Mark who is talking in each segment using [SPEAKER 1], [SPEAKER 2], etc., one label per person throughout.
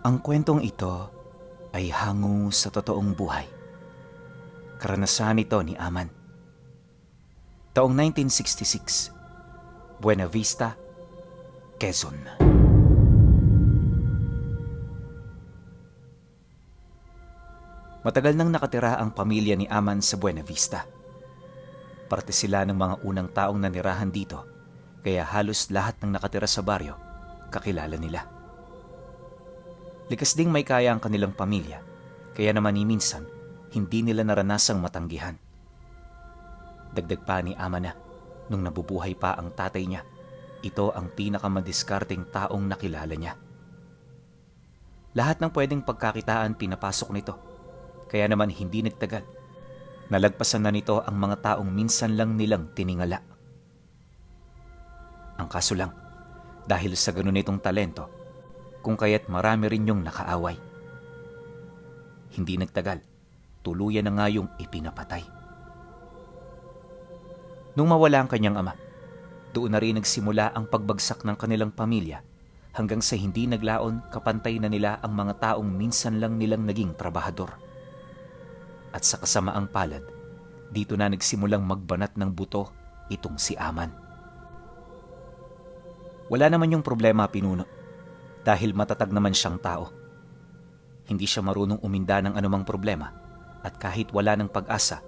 [SPEAKER 1] Ang kwentong ito ay hango sa totoong buhay. Karanasan ito ni Aman. Taong 1966, Buena Vista, Quezon. Matagal nang nakatira ang pamilya ni Aman sa Buena Vista. Parte sila ng mga unang taong nanirahan dito, kaya halos lahat ng nakatira sa baryo, kakilala nila. Likas ding may kaya ang kanilang pamilya, kaya naman minsan, hindi nila naranasang matanggihan. Dagdag pa ni Ama na, nung nabubuhay pa ang tatay niya, ito ang pinakamadiskarteng taong nakilala niya. Lahat ng pwedeng pagkakitaan pinapasok nito, kaya naman hindi nagtagal. Nalagpasan na nito ang mga taong minsan lang nilang tiningala. Ang kaso lang, dahil sa ganun nitong talento, kung kaya't marami rin yung nakaaway. Hindi nagtagal, tuluyan na nga yung ipinapatay. Nung mawala ang kanyang ama, doon na rin nagsimula ang pagbagsak ng kanilang pamilya hanggang sa hindi naglaon kapantay na nila ang mga taong minsan lang nilang naging trabahador. At sa kasamaang palad, dito na nagsimulang magbanat ng buto itong si Aman. Wala naman yung problema, pinuno, dahil matatag naman siyang tao. Hindi siya marunong uminda ng anumang problema at kahit wala ng pag-asa,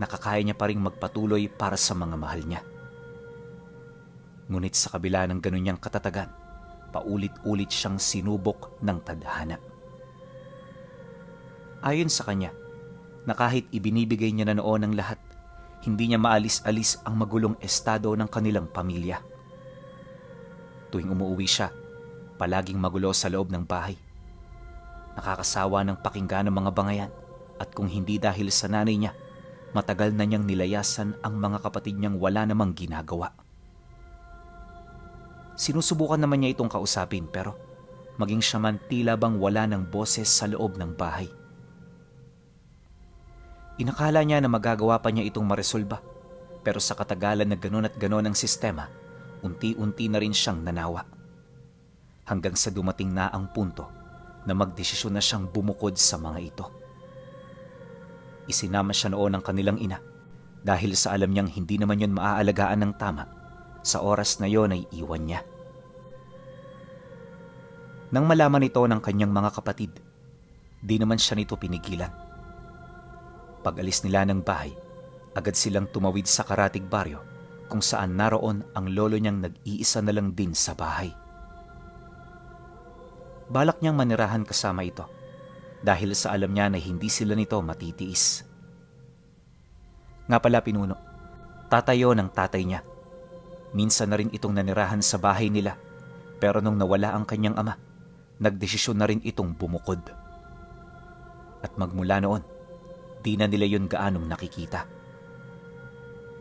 [SPEAKER 1] nakakaya niya pa ring magpatuloy para sa mga mahal niya. Ngunit sa kabila ng ganun niyang katatagan, paulit-ulit siyang sinubok ng tadhana. Ayon sa kanya, na kahit ibinibigay niya na noon ang lahat, hindi niya maalis-alis ang magulong estado ng kanilang pamilya. Tuwing umuwi siya, palaging magulo sa loob ng bahay. Nakakasawa ng pakinggan ng mga bangayan at kung hindi dahil sa nanay niya, matagal na niyang nilayasan ang mga kapatid niyang wala namang ginagawa. Sinusubukan naman niya itong kausapin pero maging siya man tila bang wala ng boses sa loob ng bahay. Inakala niya na magagawa pa niya itong maresolba pero sa katagalan na ganon at ganon ang sistema, unti-unti na rin siyang nanawa. Hanggang sa dumating na ang punto na magdesisyon na siyang bumukod sa mga ito. Isinama siya noon ng kanilang ina dahil sa alam niyang hindi naman yun maaalagaan ng tama. Sa oras na yon ay iwan niya. Nang malaman ito ng kanyang mga kapatid, di naman siya nito pinigilan. Pag-alis nila ng bahay, agad silang tumawid sa Karatig Baryo kung saan naroon ang lolo niyang nag-iisa na lang din sa bahay. Balak niyang manirahan kasama ito dahil sa alam niya na hindi sila nito matitiis. Nga pala, pinuno, tatayo ng tatay niya. Minsan na rin itong nanirahan sa bahay nila pero nung nawala ang kanyang ama, nagdesisyon na rin itong bumukod. At magmula noon, di na nila yun gaanong nakikita.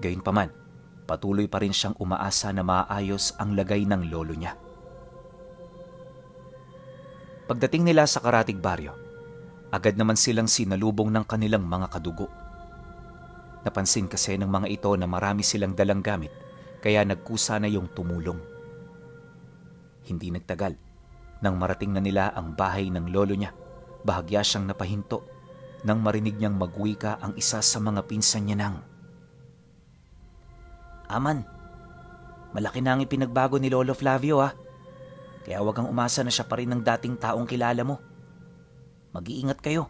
[SPEAKER 1] Gayunpaman, patuloy pa rin siyang umaasa na maayos ang lagay ng lolo niya. Pagdating nila sa Karatig Baryo, agad naman silang sinalubong ng kanilang mga kadugo. Napansin kasi ng mga ito na marami silang dalang gamit, kaya nagkusa na yung tumulong. Hindi nagtagal, nang marating na nila ang bahay ng lolo niya, bahagya siyang napahinto nang marinig niyang magwika ang isa sa mga pinsan niya nang, "Aman, malaki na ang ipinagbago ni Lolo Flavio kaya huwag kang umasa na siya pa rin ng dating taong kilala mo. Mag-iingat kayo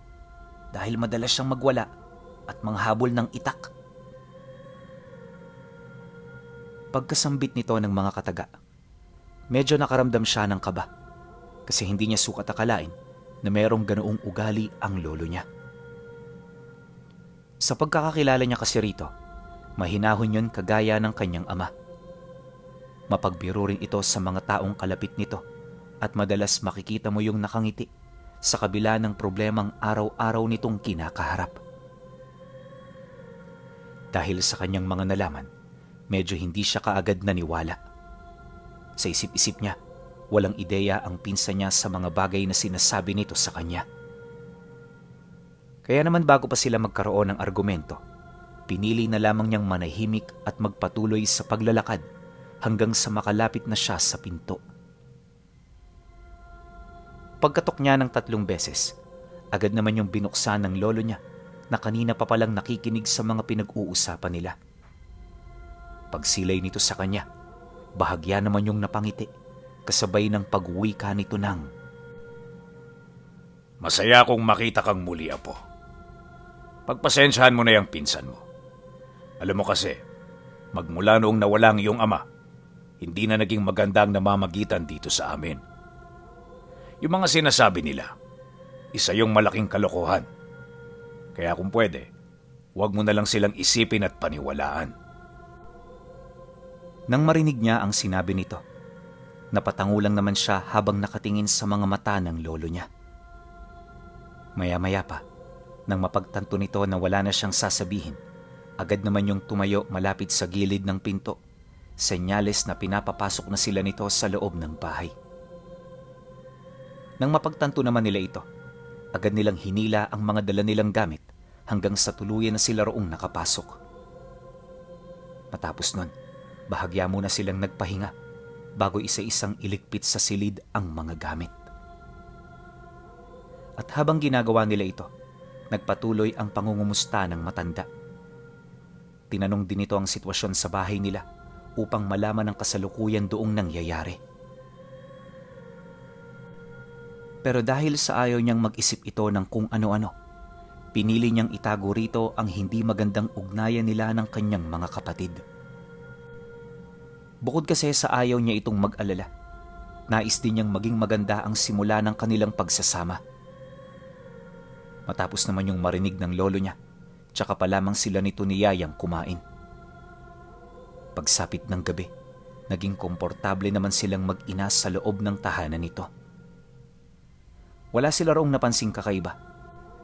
[SPEAKER 1] dahil madalas siyang magwala at manghabol ng itak." Pagkasambit nito ng mga kataga, medyo nakaramdam siya ng kaba kasi hindi niya sukat akalain na mayroong ganoong ugali ang lolo niya. Sa pagkakakilala niya kasi rito, mahinahon yun kagaya ng kanyang ama. Mapagbiro rin ito sa mga taong kalapit nito at madalas makikita mo yung nakangiti sa kabila ng problemang araw-araw nitong kinakaharap. Dahil sa kanyang mga nalaman, medyo hindi siya kaagad naniwala. Sa isip-isip niya, walang ideya ang pinsan niya sa mga bagay na sinasabi nito sa kanya. Kaya naman bago pa sila magkaroon ng argumento, pinili na lamang niyang manahimik at magpatuloy sa paglalakad hanggang sa makalapit na siya sa pinto. Pagkatok niya ng 3 beses, agad naman yung binuksan ng lolo niya na kanina pa palang nakikinig sa mga pinag-uusapan nila. Pagsilay nito sa kanya, bahagya naman yung napangiti, kasabay ng pagwika nito ng,
[SPEAKER 2] Masaya akong makita kang muli, apo. Pagpasensyahan mo na yung pinsan mo. Alam mo kasi, magmula noong nawala ang iyong ama, hindi na naging maganda ang namamagitan dito sa amin. Yung mga sinasabi nila, isa yung malaking kalokohan. Kaya kung pwede, huwag mo na lang silang isipin at paniwalaan.
[SPEAKER 1] Nang marinig niya ang sinabi nito, napatango lang naman siya habang nakatingin sa mga mata ng lolo niya. Maya-maya pa, nang mapagtanto nito na wala na siyang sasabihin, agad naman yung tumayo malapit sa gilid ng pinto, senyales na pinapapasok na sila nito sa loob ng bahay. Nang mapagtanto naman nila ito, agad nilang hinila ang mga dala nilang gamit hanggang sa tuluyan na sila roong nakapasok. Matapos nun, bahagya muna silang nagpahinga bago isa-isang iligpit sa silid ang mga gamit. At habang ginagawa nila ito, nagpatuloy ang pangungumusta ng matanda. Tinanong din ito ang sitwasyon sa bahay nila upang malaman ang kasalukuyan doong nangyayari. Pero dahil sa ayaw niyang mag-isip ito ng kung ano-ano, pinili niyang itago rito ang hindi magandang ugnayan nila ng kanyang mga kapatid. Bukod kasi sa ayaw niya itong mag-alala, nais din niyang maging maganda ang simula ng kanilang pagsasama. Matapos naman yung marinig ng lolo niya, tsaka pa lamang sila nito ni Yayang kumain. Pagsapit ng gabi, naging komportable naman silang mag-ina sa loob ng tahanan nito. Wala sila roong napansing kakaiba,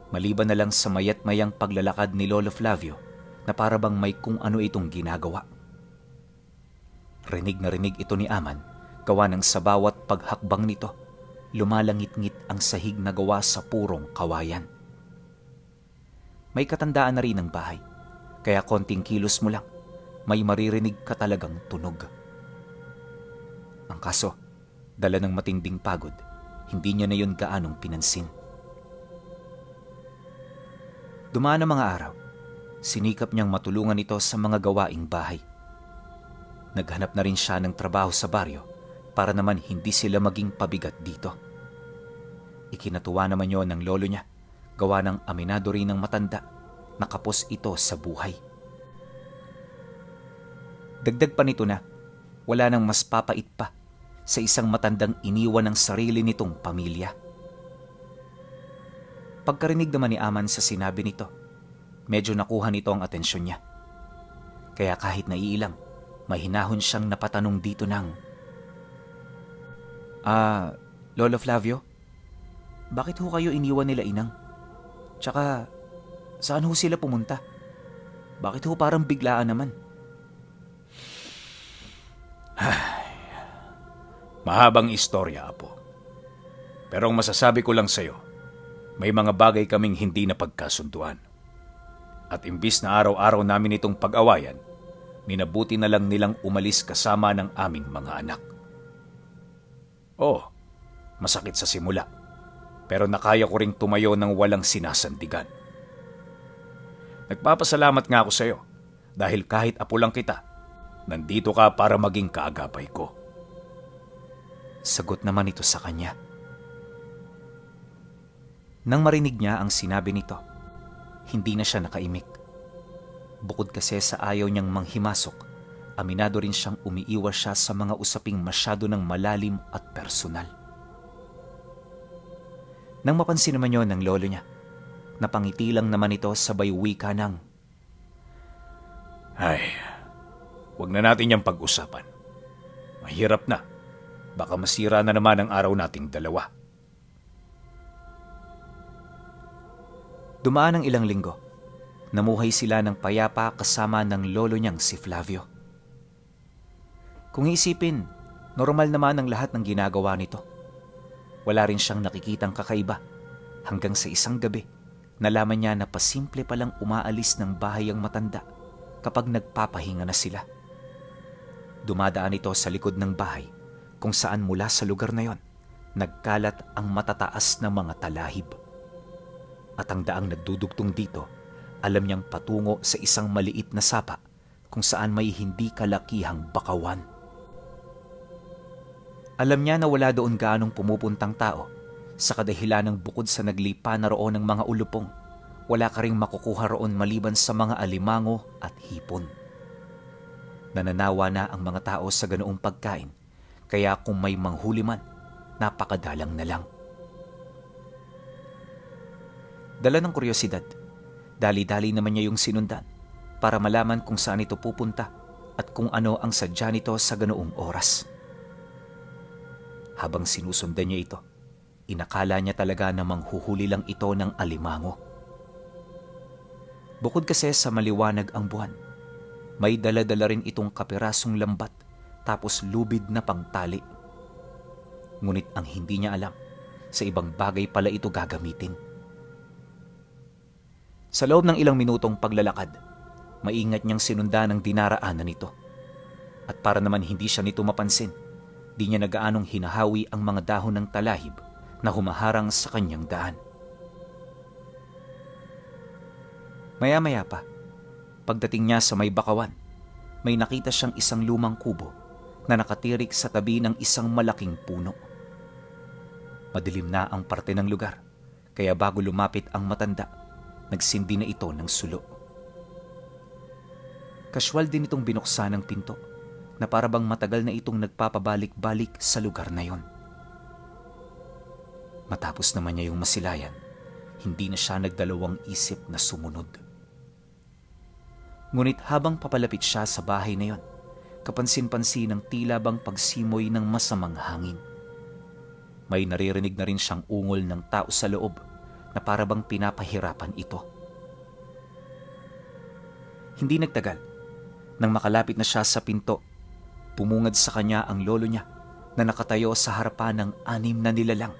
[SPEAKER 1] maliban na lang sa mayat-mayang paglalakad ni Lolo Flavio na para bang may kung ano itong ginagawa. Rinig na rinig ito ni Aman, gawa ng sa bawat paghakbang nito, lumalangit-ngit ang sahig na gawa sa purong kawayan. May katandaan na rin ang bahay, kaya konting kilos mo lang, may maririnig ka talagang tunog. Ang kaso, dala ng matinding pagod, hindi niya na yun gaanong pinansin. Dumaan ang mga araw, sinikap niyang matulungan ito sa mga gawaing bahay. Naghanap na rin siya ng trabaho sa baryo para naman hindi sila maging pabigat dito. Ikinatuwa naman yon ng lolo niya, gawa ng aminado rin ng matanda, nakapos ito sa buhay. Dagdag pa nito na, wala nang mas papait pa sa isang matandang iniwan ng sarili nitong pamilya. Pagkarinig naman ni Aman sa sinabi nito, medyo nakuha nito ang atensyon niya. Kaya kahit naiilang, may hinahon siyang napatanong dito ng, Lolo Flavio, bakit ho kayo iniwan nila inang? Tsaka, saan ho sila pumunta? Bakit ho parang biglaan naman?
[SPEAKER 2] Mahabang istorya, apo. Pero ang masasabi ko lang sa'yo, may mga bagay kaming hindi napagkasunduan. At imbis na araw-araw namin itong pag-awayan, minabuti na lang nilang umalis kasama ng aming mga anak. Oo, masakit sa simula, pero nakaya ko ring tumayo ng walang sinasandigan. Nagpapasalamat nga ako sa iyo dahil kahit apo lang kita, nandito ka para maging kaagapay ko.
[SPEAKER 1] Sagot naman ito sa kanya. Nang marinig niya ang sinabi nito, hindi na siya nakaimik. Bukod kasi sa ayaw niyang manghimasok, aminado rin siyang umiiwas siya sa mga usaping masyado ng malalim at personal. Nang mapansin naman yon ng lolo niya, napangiti lang naman ito sabay wika ng,
[SPEAKER 2] Ay, wag na natin yung pag-usapan. Mahirap na. Baka masira na naman ang araw nating dalawa.
[SPEAKER 1] Dumaan ang ilang linggo. Namuhay sila ng payapa kasama ng lolo niyang si Flavio. Kung isipin, normal naman ang lahat ng ginagawa nito. Wala rin siyang nakikitang kakaiba hanggang sa isang gabi, nalaman niya na pasimple palang umaalis ng bahay ang matanda kapag nagpapahinga na sila. Dumadaan ito sa likod ng bahay kung saan mula sa lugar na yon, nagkalat ang matataas na mga talahib. At ang daang nagdudugtong dito, alam niyang patungo sa isang maliit na sapa kung saan may hindi kalakihang bakawan. Alam niya na wala doon gaanong pumupuntang tao sa kadahilan ng bukod sa naglipa na roon ng mga ulupong, wala ka ring makukuha roon maliban sa mga alimango at hipon. Nananawa na ang mga tao sa ganoong pagkain, kaya kung may manghuli man, napakadalang na lang. Dala ng kuryosidad, dali-dali naman niya yung sinundan para malaman kung saan ito pupunta at kung ano ang sadya nito sa ganoong oras. Habang sinusundan niya ito, inakala niya talaga na manghuhuli lang ito ng alimango. Bukod kasi sa maliwanag ang buwan, may dala-dala rin itong kapirasong lambat tapos lubid na pangtali. Ngunit ang hindi niya alam, sa ibang bagay pala ito gagamitin. Sa loob ng ilang minutong paglalakad, maingat niyang sinundan ang dinaraanan nito. At para naman hindi siya nito mapansin, di niya nagaanong hinahawi ang mga dahon ng talahib na humaharang sa kanyang daan. Maya-maya pa, pagdating niya sa may bakawan, may nakita siyang isang lumang kubo na nakatirik sa tabi ng isang malaking puno. Madilim na ang parte ng lugar, kaya bago lumapit ang matanda, nagsindi na ito ng sulo. Kaswal din itong binuksan ng pinto na para bang matagal na itong nagpapabalik-balik sa lugar na yon. Matapos naman niya yung masilayan, hindi na siya nagdalawang isip na sumunod. Ngunit habang papalapit siya sa bahay na yon, kapansin-pansin ng tila bang pagsimoy ng masamang hangin. May naririnig na rin siyang ungol ng tao sa loob na para bang pinapahirapan ito. Hindi nagtagal, nang makalapit na siya sa pinto, pumungad sa kanya ang lolo niya na nakatayo sa harapan ng 6 na nilalang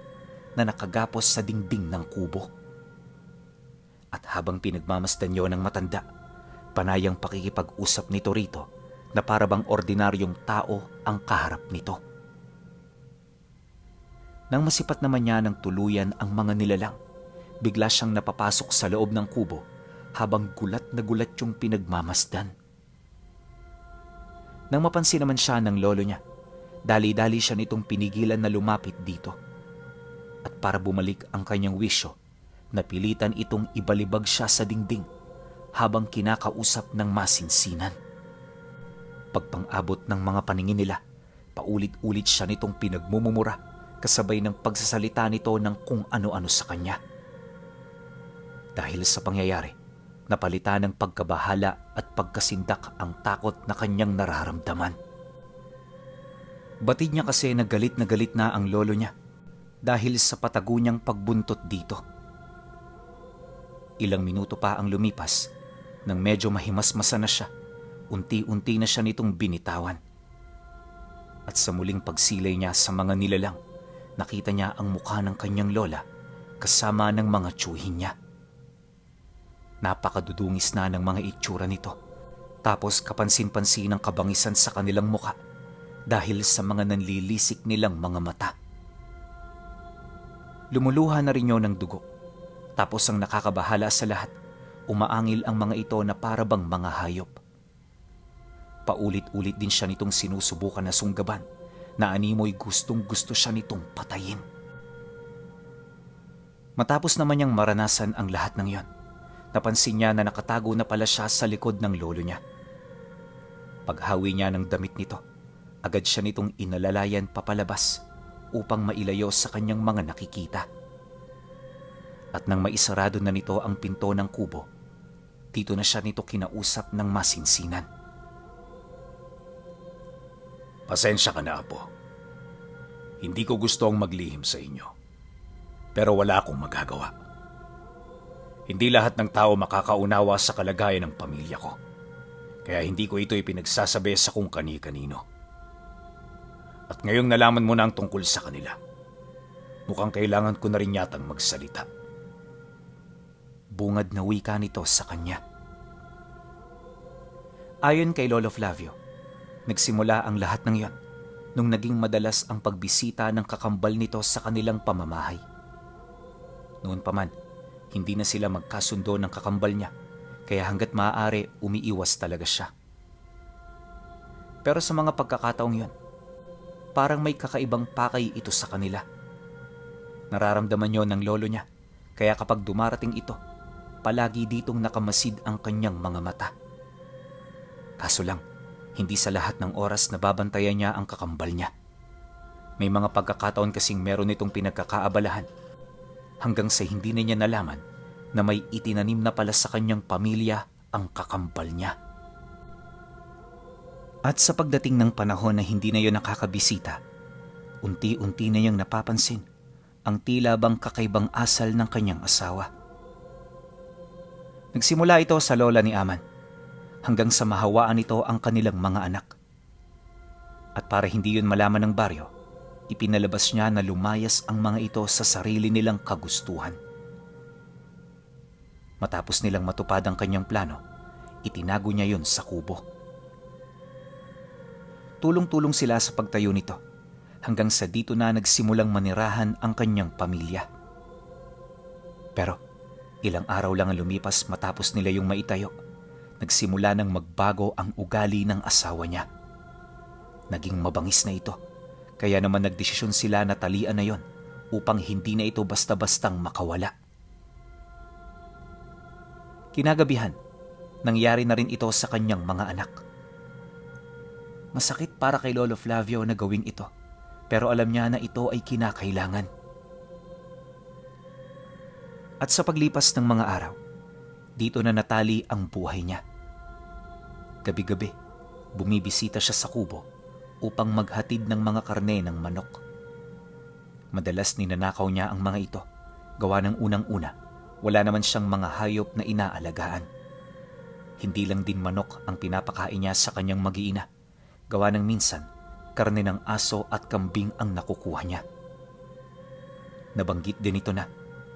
[SPEAKER 1] na nakagapos sa dingding ng kubo. At habang pinagmamasdan niyo ng matanda, panayang pakikipag-usap nito rito na para bang ordinaryong tao ang kaharap nito. Nang masipat naman niya ng tuluyan ang mga nilalang, bigla siyang napapasok sa loob ng kubo habang gulat na gulat yung pinagmamasdan. Nang mapansin naman siya ng lolo niya, dali-dali siya nitong pinigilan na lumapit dito. At para bumalik ang kanyang wisyo, napilitan itong ibalibag siya sa dingding habang kinakausap ng masinsinan. Pagpang-abot ng mga paningin nila, paulit-ulit siya nitong pinagmumumura kasabay ng pagsasalita nito ng kung ano-ano sa kanya. Dahil sa pangyayari, napalitan ng pagkabahala at pagkasindak ang takot na kanyang nararamdaman. Batid niya kasi na galit na ang lolo niya dahil sa patago niyang pagbuntot dito. Ilang minuto pa ang lumipas nang medyo mahimasmasa na siya, unti-unti na siya nitong binitawan. At sa muling pagsilay niya sa mga nilalang, nakita niya ang mukha ng kanyang lola kasama ng mga tiyuhin niya. Napakadudungis na ng mga itsura nito. Tapos kapansin-pansin ang kabangisan sa kanilang mukha dahil sa mga nanlilisik nilang mga mata. Lumuluha na rin yun ng dugo. Tapos ang nakakabahala sa lahat, umaangil ang mga ito na para bang mga hayop. Paulit-ulit din siya nitong sinusubukan na sunggaban na animoy gustong-gusto siya nitong patayin. Matapos naman niyang maranasan ang lahat ng yon, napansin niya na nakatago na pala siya sa likod ng lolo niya. Paghawi niya ng damit nito, agad siya nitong inalalayan papalabas upang mailayo sa kanyang mga nakikita. At nang maisarado na nito ang pinto ng kubo, dito na siya nito kinausap ng masinsinan.
[SPEAKER 2] Pasensya ka na, Apo. Hindi ko gustong maglihim sa inyo. Pero wala akong magagawa. Hindi lahat ng tao makakaunawa sa kalagayan ng pamilya ko. Kaya hindi ko ito ipinagsasabi sa kung kani-kanino. At ngayong nalaman mo na ang tungkol sa kanila, mukhang kailangan ko na rin yatang magsalita.
[SPEAKER 1] Bungad na wika nito sa kanya. Ayon kay Lolo Flavio, nagsimula ang lahat ng yon nung naging madalas ang pagbisita ng kakambal nito sa kanilang pamamahay. Noon pa man, hindi na sila magkasundo ng kakambal niya, kaya hanggat maaari umiiwas talaga siya. Pero sa mga pagkakataong yon, parang may kakaibang pakay ito sa kanila. Nararamdaman yon ng lolo niya, kaya kapag dumarating ito, palagi ditong nakamasid ang kanyang mga mata. Kaso lang, hindi sa lahat ng oras nababantayan niya ang kakambal niya. May mga pagkakataon kasing meron itong pinagkakaabalahan, hanggang sa hindi na niya nalaman na may itinanim na pala sa kanyang pamilya ang kakambal niya. At sa pagdating ng panahon na hindi na yun nakakabisita, unti-unti na niyang napapansin ang tila bang kakaibang asal ng kanyang asawa. Nagsimula ito sa lola ni Aman, hanggang sa mahawaan ito ang kanilang mga anak. At para hindi yun malaman ng baryo, ipinalabas niya na lumayas ang mga ito sa sarili nilang kagustuhan. Matapos nilang matupad ang kanyang plano, itinago niya yun sa kubo. Tulong-tulong sila sa pagtayo nito, hanggang sa dito na nagsimulang manirahan ang kanyang pamilya. Pero ilang araw lang ang lumipas matapos nila yung maitayo, nagsimula nang magbago ang ugali ng asawa niya. Naging mabangis na ito, kaya naman nagdesisyon sila na talian na yon upang hindi na ito basta-bastang makawala. Kinagabihan, nangyari na rin ito sa kanyang mga anak. Masakit para kay Lolo Flavio na gawing ito, pero alam niya na ito ay kinakailangan. At sa paglipas ng mga araw, dito na natali ang buhay niya. Gabi-gabi, bumibisita siya sa kubo upang maghatid ng mga karne ng manok. Madalas ninanakaw niya ang mga ito, gawa ng unang-una, wala naman siyang mga hayop na inaalagaan. Hindi lang din manok ang pinapakain niya sa kanyang mag-iina, gawa ng minsan, karne ng aso at kambing ang nakukuha niya. Nabanggit din ito na,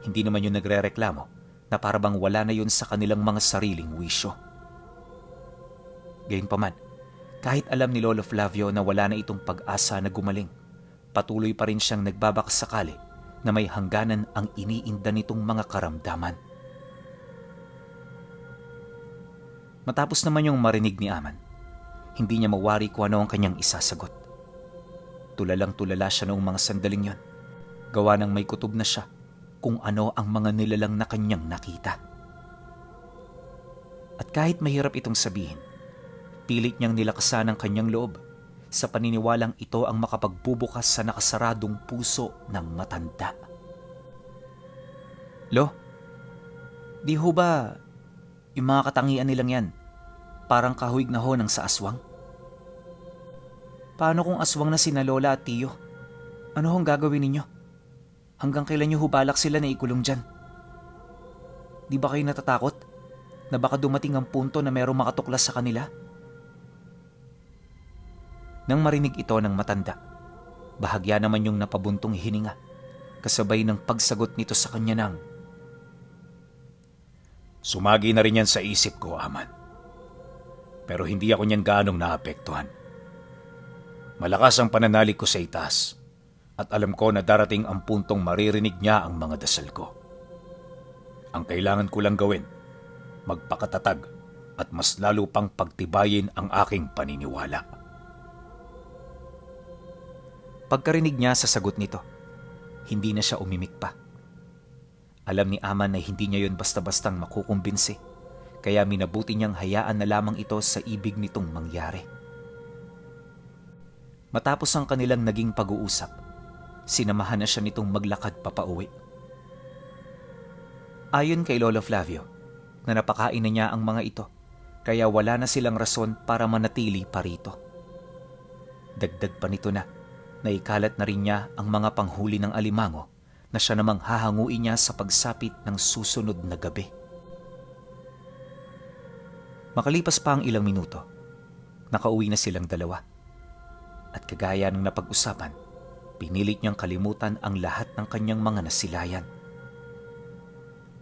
[SPEAKER 1] hindi naman yun nagrereklamo na parabang wala na yun sa kanilang mga sariling wisyo. Gayunpaman, kahit alam ni Lolo Flavio na wala na itong pag-asa na gumaling, patuloy pa rin siyang nagbabakasakali na may hangganan ang iniinda nitong mga karamdaman. Matapos naman yung marinig ni Aman, hindi niya mawari kung ano ang kanyang isasagot. Tulalang-tulala siya noong mga sandaling yon, gawa ng may kutob na siya kung ano ang mga nilalang na kanyang nakita. At kahit mahirap itong sabihin, pilit niyang nilakasan ang kanyang loob sa paniniwalang ito ang makapagbubukas sa nakasaradong puso ng matanda. Lo, di ho ba yung mga katangian nilang yan parang kahawig na ho ng sa aswang? Paano kung aswang na sina Lola at Tiyo? Ano hong gagawin ninyo? Hanggang kailan niyo hubalak sila na ikulong dyan? Di ba kayo natatakot na baka dumating ang punto na merong makatuklas sa kanila? Nang marinig ito ng matanda, bahagya naman yung napabuntong hininga, kasabay ng pagsagot nito sa kanya ng,
[SPEAKER 2] Sumagi na rin yan sa isip ko, Aman. Pero hindi ako niyan gaanong naapektuhan. Malakas ang pananalig ko sa itaas at alam ko na darating ang puntong maririnig niya ang mga dasal ko. Ang kailangan ko lang gawin, magpakatatag at mas lalo pang pagtibayin ang aking paniniwala.
[SPEAKER 1] Pagkarinig niya sa sagot nito, hindi na siya umimik pa. Alam ni Aman na hindi niya yun basta-bastang makukumbinsi, kaya minabuti niyang hayaan na lamang ito sa ibig nitong mangyari. Matapos ang kanilang naging pag-uusap, sinamahan na siya nitong maglakad papauwi. Ayon kay Lolo Flavio, na napakain na niya ang mga ito, kaya wala na silang rason para manatili pa rito. Dagdag pa nito na, naikalat na rin niya ang mga panghuli ng alimango na siya namang hahanguin niya sa pagsapit ng susunod na gabi. Makalipas pa ang ilang minuto, nakauwi na silang dalawa. At kagaya ng napag-usapan, pinilit niyang kalimutan ang lahat ng kanyang mga nasilayan.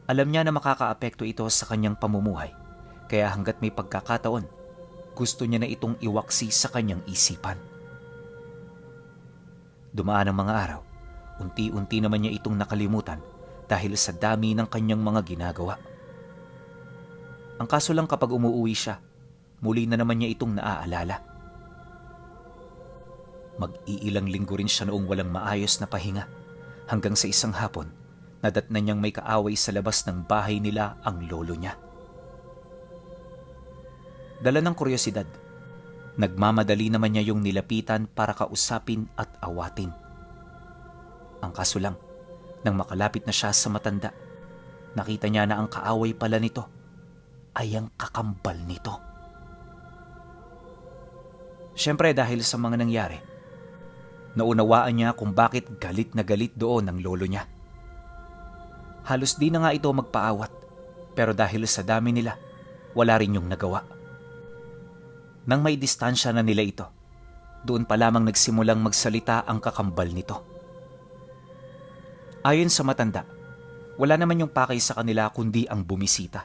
[SPEAKER 1] Alam niya na makakaapekto ito sa kanyang pamumuhay, kaya hanggat may pagkakataon, gusto niya na itong iwaksi sa kanyang isipan. Dumaan ang mga araw, unti-unti naman niya itong nakalimutan dahil sa dami ng kanyang mga ginagawa. Ang kaso lang kapag umuuwi siya, muli na naman niya itong naaalala. Mag-iilang linggo rin siya noong walang maayos na pahinga hanggang sa isang hapon, nadatnan niyang may kaaway sa labas ng bahay nila ang lolo niya. Dala ng kuryosidad, nagmamadali naman niya yung nilapitan para kausapin at awatin. Ang kaso lang, nang makalapit na siya sa matanda, nakita niya na ang kaaway pala nito ay ang kakambal nito. Siyempre dahil sa mga nangyari, naunawaan niya kung bakit galit na galit doon ang lolo niya. Halos di na nga ito magpaawat, pero dahil sa dami nila, wala rin yung nagawa. Nang may distansya na nila ito, doon pa lamang nagsimulang magsalita ang kakambal nito. Ayon sa matanda, wala naman yung pakay sa kanila kundi ang bumisita.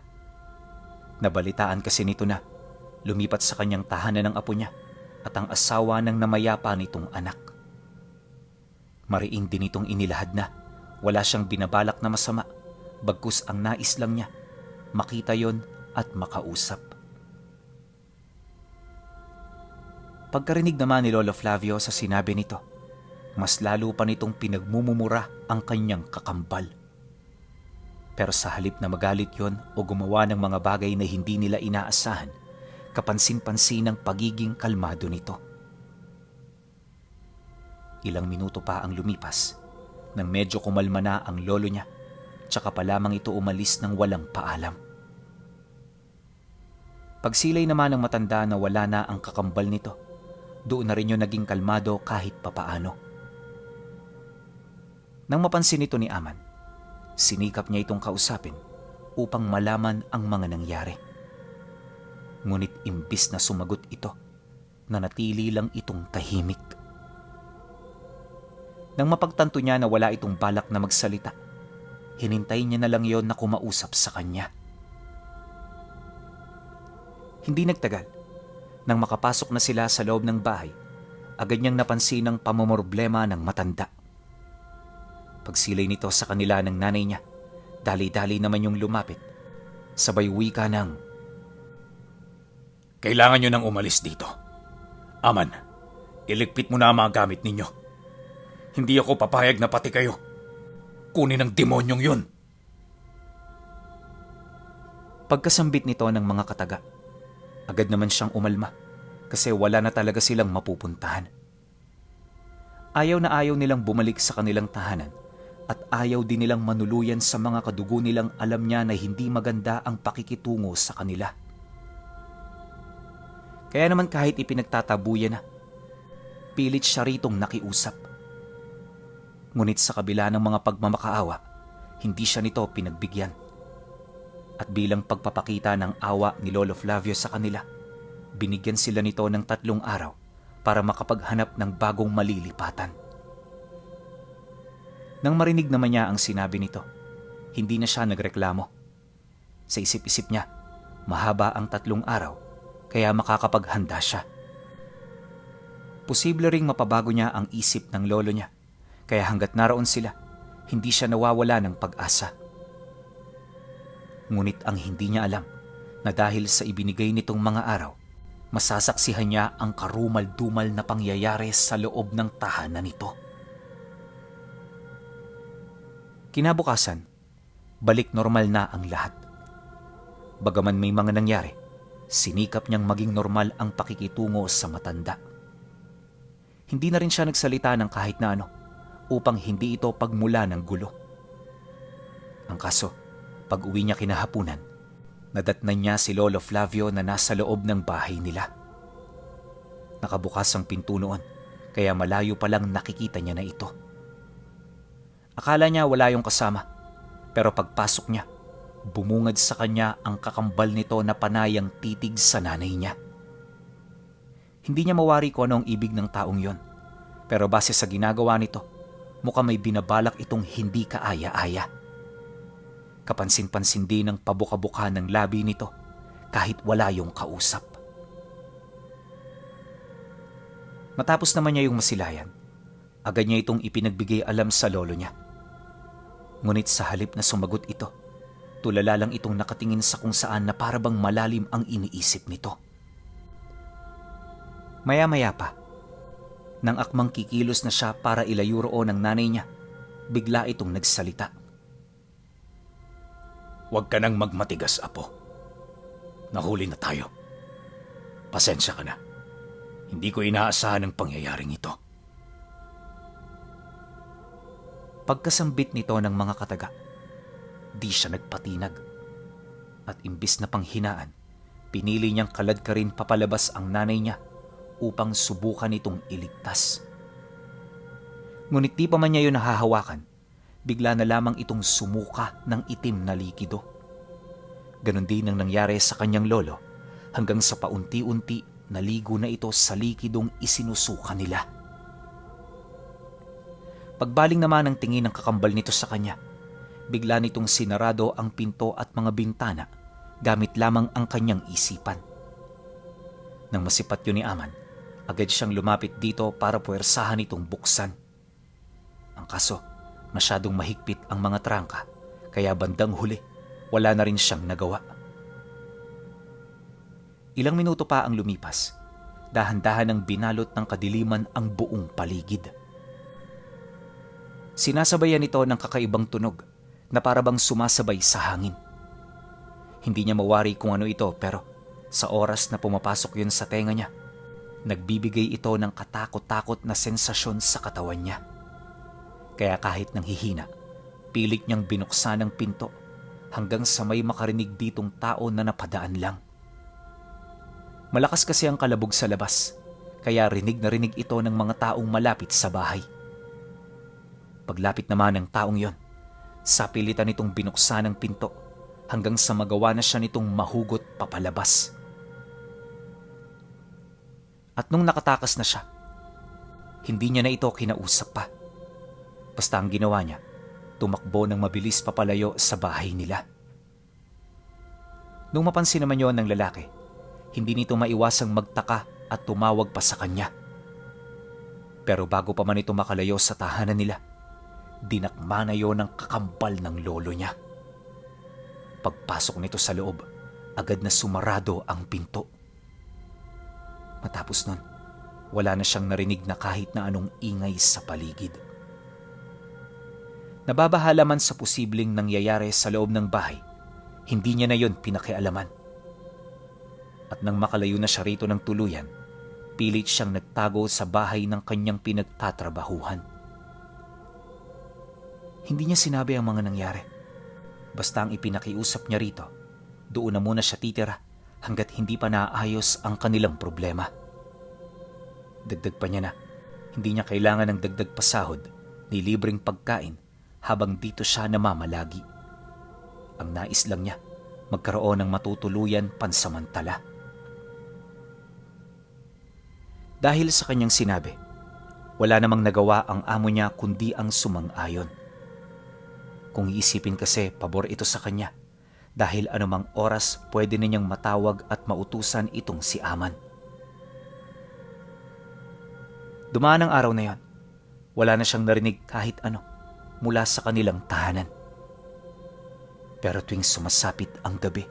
[SPEAKER 1] Nabalitaan kasi nito na lumipat sa kanyang tahanan ng apo niya at ang asawa ng namayapa nitong anak. Mariin din itong inilahad na wala siyang binabalak na masama, bagkus ang nais lang niya, makita yon at makausap. Pagkarinig naman ni Lolo Flavio sa sinabi nito, mas lalo pa nitong pinagmumumura ang kanyang kakambal. Pero sa halip na magalit yon o gumawa ng mga bagay na hindi nila inaasahan, kapansin-pansin ang pagiging kalmado nito. Ilang minuto pa ang lumipas nang medyo kumalma na ang lolo niya, tsaka pa lamang ito umalis ng walang paalam. Pagsilay naman ng matanda na wala na ang kakambal nito, doon na rin yung naging kalmado kahit papaano. Nang mapansin ito ni Aman, sinikap niya itong kausapin upang malaman ang mga nangyari. Ngunit imbis na sumagot ito, nanatili lang itong tahimik. Nang mapagtanto niya na wala itong balak na magsalita, hinintay niya na lang yon na kumausap sa kanya. Hindi nagtagal. Nang makapasok na sila sa loob ng bahay, agad niyang napansin ang pamomroblema ng matanda. Pagsilay nito sa kanila ng nanay niya, dali-dali naman yung lumapit. Sabay wika ng,
[SPEAKER 2] Kailangan nyo nang umalis dito. Aman, iligpit mo na ang mga gamit ninyo. Hindi ako papayag na pati kayo kunin ng demonyong yun.
[SPEAKER 1] Pagkasambit nito ng mga kataga, agad naman siyang umalma kasi wala na talaga silang mapupuntahan. Ayaw na ayaw nilang bumalik sa kanilang tahanan at ayaw din nilang manuluyan sa mga kadugo nilang alam niya na hindi maganda ang pakikitungo sa kanila. Kaya naman kahit ipinagtatabuyan na, pilit siya ritong nakiusap. Ngunit sa kabila ng mga pagmamakaawa, hindi siya nito pinagbigyan. At bilang pagpapakita ng awa ni Lolo Flavio sa kanila, binigyan sila nito ng 3 araw para makapaghanap ng bagong malilipatan. Nang marinig naman niya ang sinabi nito, hindi na siya nagreklamo. Sa isip-isip niya, mahaba ang 3 araw, kaya makakapaghanda siya. Posible ring mapabago niya ang isip ng lolo niya, kaya hanggat naroon sila, hindi siya nawawala ng pag-asa. Ngunit ang hindi niya alam na dahil sa ibinigay nitong mga araw, masasaksihan niya ang karumal-dumal na pangyayari sa loob ng tahanan nito. Kinabukasan, balik normal na ang lahat. Bagaman may mga nangyari, sinikap niyang maging normal ang pakikitungo sa matanda. Hindi na rin siya nagsalita ng kahit na ano upang hindi ito pagmula ng gulo. Ang kaso, pag-uwi niya kinahapunan, nadatnan niya si Lolo Flavio na nasa loob ng bahay nila. Nakabukas ang pinto noon, kaya malayo pa lang nakikita niya na ito. Akala niya wala yung kasama, pero pagpasok niya, bumungad sa kanya ang kakambal nito na panayang titig sa nanay niya. Hindi niya mawari kung ano ang ibig ng taong yon, pero base sa ginagawa nito, mukhang may binabalak itong hindi kaaya-aya. Kapansin-pansin din ang pabuka-buka ng labi nito kahit wala yung kausap. Matapos naman niya yung masilayan, Agad niya itong ipinagbigay alam sa lolo niya. Ngunit sa halip na sumagot ito, tulala lang itong nakatingin sa kung saan na parabang malalim ang iniisip nito. Maya-maya pa, nang akmang kikilos na siya para ilayo roon ng nanay niya, bigla itong nagsalita.
[SPEAKER 2] Huwag ka nang magmatigas, Apo. Nahuli na tayo. Pasensya ka na. Hindi ko inaasahan ang pangyayaring ito.
[SPEAKER 1] Pagkasambit nito ng mga kataga, di siya nagpatinag. At imbis na panghinaan, pinili niyang kaladkarin papalabas ang nanay niya upang subukan itong iligtas. Ngunit di pa man niya yun nahahawakan, bigla na lamang itong sumuka ng itim na likido. Ganon din ang nangyari sa kanyang lolo hanggang sa paunti-unti naligo na ito sa likidong isinusuka nila. Pagbaling naman ng tingin ng kakambal nito sa kanya, bigla nitong sinarado ang pinto at mga bintana gamit lamang ang kanyang isipan. Nang masipat yun ni Aman, agad siyang lumapit dito para puwersahan itong buksan. Ang kaso, masyadong mahigpit ang mga trangka, kaya bandang huli, wala na rin siyang nagawa. Ilang minuto pa ang lumipas, dahan-dahan ang binalot ng kadiliman ang buong paligid. Sinasabayan ito ng kakaibang tunog na parabang sumasabay sa hangin. Hindi niya mawari kung ano ito, pero sa oras na pumapasok yun sa tenga niya, nagbibigay ito ng katakot-takot na sensasyon sa katawan niya. Kaya kahit nang hihina, pilit niyang binuksan ang pinto hanggang sa may makarinig ditong tao na napadaan lang. Malakas kasi ang kalabog sa labas, kaya rinig na rinig ito ng mga taong malapit sa bahay. Paglapit naman ng taong yon, sapilitan nitong binuksan ang pinto hanggang sa magawa na siya nitong mahugot papalabas. At nung nakatakas na siya, hindi niya na ito kinausap pa. Basta ang ginawa niya, tumakbo ng mabilis papalayo sa bahay nila. Nung mapansin naman yon ng lalaki, hindi nito maiwasang magtaka at tumawag pa sa kanya. Pero bago pa man ito makalayo sa tahanan nila, dinakma na yon ng kakambal ng lolo niya. Pagpasok nito sa loob, agad na sumarado ang pinto. Matapos nun, wala na siyang narinig na kahit na anong ingay sa paligid. Nababahala man sa posibleng nangyayari sa loob ng bahay, hindi niya na yon pinakialaman. At nang makalayo na siya rito ng tuluyan, pilit siyang nagtago sa bahay ng kanyang pinagtatrabahuhan. Hindi niya sinabi ang mga nangyari. Basta ang ipinakiusap niya rito, doon na muna siya titira hanggat hindi pa naayos ang kanilang problema. Dagdag pa niya na, hindi niya kailangan ng dagdag pasahod ni libreng pagkain habang dito siya namamalagi. Ang nais lang niya, magkaroon ng matutuluyan pansamantala. Dahil sa kanyang sinabi, wala namang nagawa ang amo niya kundi ang sumang-ayon. Kung iisipin kasi, pabor ito sa kanya dahil anumang oras pwede na niyang matawag at mautusan itong si Aman. Dumaan ang araw na yon, wala na siyang narinig kahit ano mula sa kanilang tahanan. Pero tuwing sumasapit ang gabi,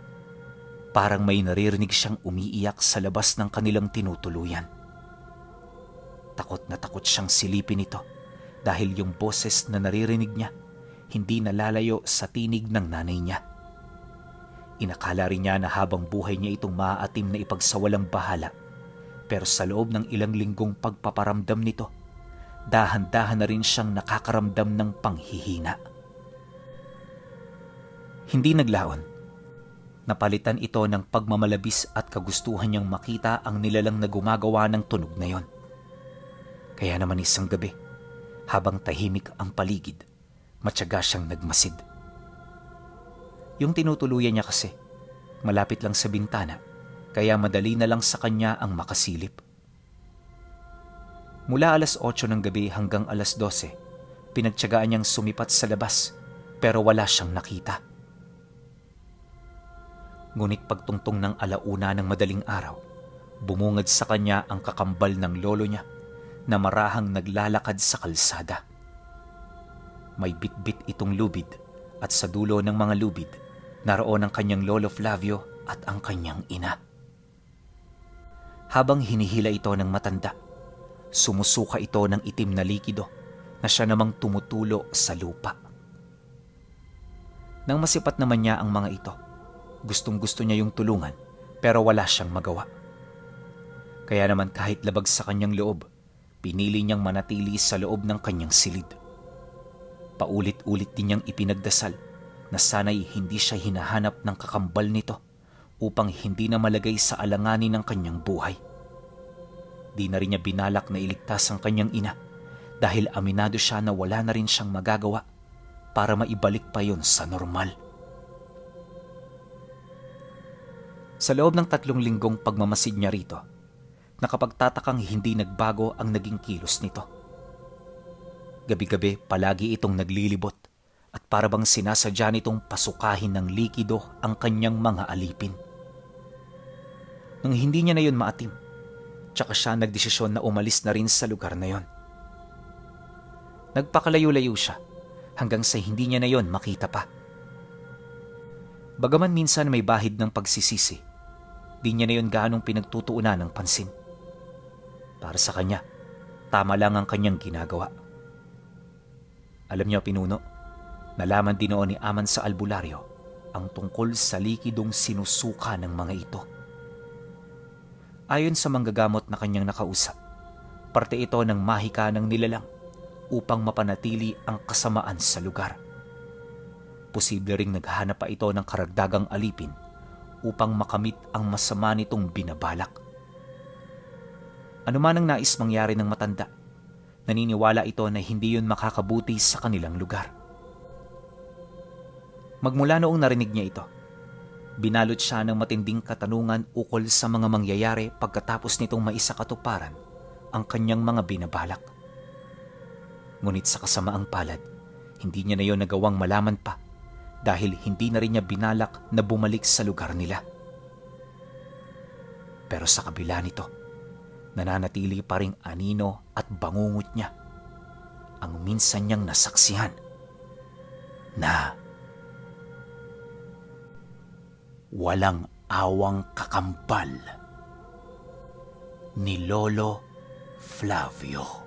[SPEAKER 1] parang may naririnig siyang umiiyak sa labas ng kanilang tinutuluyan. Takot na takot siyang silipin ito dahil yung boses na naririnig niya hindi nalalayo sa tinig ng nanay niya. Inakala rin niya na habang buhay niya itong maaatim na ipagsawalang bahala, pero sa loob ng ilang linggong pagpaparamdam nito, dahan-dahan na rin siyang nakakaramdam ng panghihina. Hindi naglaon. Napalitan ito ng pagmamalabis at kagustuhan niyang makita ang nilalang na gumagawa ng tunog na yon. Kaya naman isang gabi, habang tahimik ang paligid, matyaga siyang nagmasid. Yung tinutuluyan niya kasi, malapit lang sa bintana, kaya madali na lang sa kanya ang makasilip. Mula alas 8 ng gabi hanggang alas 12, pinagtyagaan niyang sumipat sa labas, pero wala siyang nakita. Ngunit pagtungtong ng alauna ng madaling araw, bumungad sa kanya ang kakambal ng lolo niya na marahang naglalakad sa kalsada. May bitbit itong lubid at sa dulo ng mga lubid, naroon ang kanyang lolo Flavio at ang kanyang ina. Habang hinihila ito ng matanda, sumusuka ito ng itim na likido na siya namang tumutulo sa lupa. Nang masipat naman niya ang mga ito, gustong-gusto niya yung tulungan pero wala siyang magawa. Kaya naman kahit labag sa kanyang loob, pinili niyang manatili sa loob ng kanyang silid. Paulit-ulit din niyang ipinagdasal na sana'y hindi siya hinahanap ng kakambal nito upang hindi na malagay sa alanganin ng kanyang buhay. Di na rin niya binalak na iligtas ang kanyang ina dahil aminado siya na wala na rin siyang magagawa para maibalik pa yon sa normal. Sa loob ng 3 linggong pagmamasid niya rito, nakapagtatakang hindi nagbago ang naging kilos nito. Gabi-gabi palagi itong naglilibot at parabang sinasadya nitong pasukahin ng likido ang kanyang mga alipin. Nang hindi niya na yun maatim, tsaka siya nagdesisyon na umalis na rin sa lugar na yon. Nagpakalayo-layo siya hanggang sa hindi niya na yon makita pa. Bagaman minsan may bahid ng pagsisisi, di niya na yon gaanong pinagtutuunan ng pansin. Para sa kanya, tama lang ang kanyang ginagawa. Alam niyo, Pinuno, nalaman din noon ni Aman sa albularyo ang tungkol sa likidong sinusuka ng mga ito. Ayon sa manggagamot na kanyang nakausap, parte ito ng mahika ng nilalang upang mapanatili ang kasamaan sa lugar. Posible ring naghahanap pa ito ng karagdagang alipin upang makamit ang masama nitong binabalak. Ano man ang nais mangyari ng matanda, naniniwala ito na hindi yun makakabuti sa kanilang lugar. Magmula noong narinig niya ito, binalot siya ng matinding katanungan ukol sa mga mangyayari pagkatapos nitong maisakatuparan ang kanyang mga binabalak. Ngunit sa kasamaang palad, hindi niya na yon nagawang malaman pa dahil hindi na rin niya binalak na bumalik sa lugar nila. Pero sa kabila nito, nananatili pa ring anino at bangungot niya ang minsan niyang nasaksihan na walang awang kakambal ni Lolo Flavio.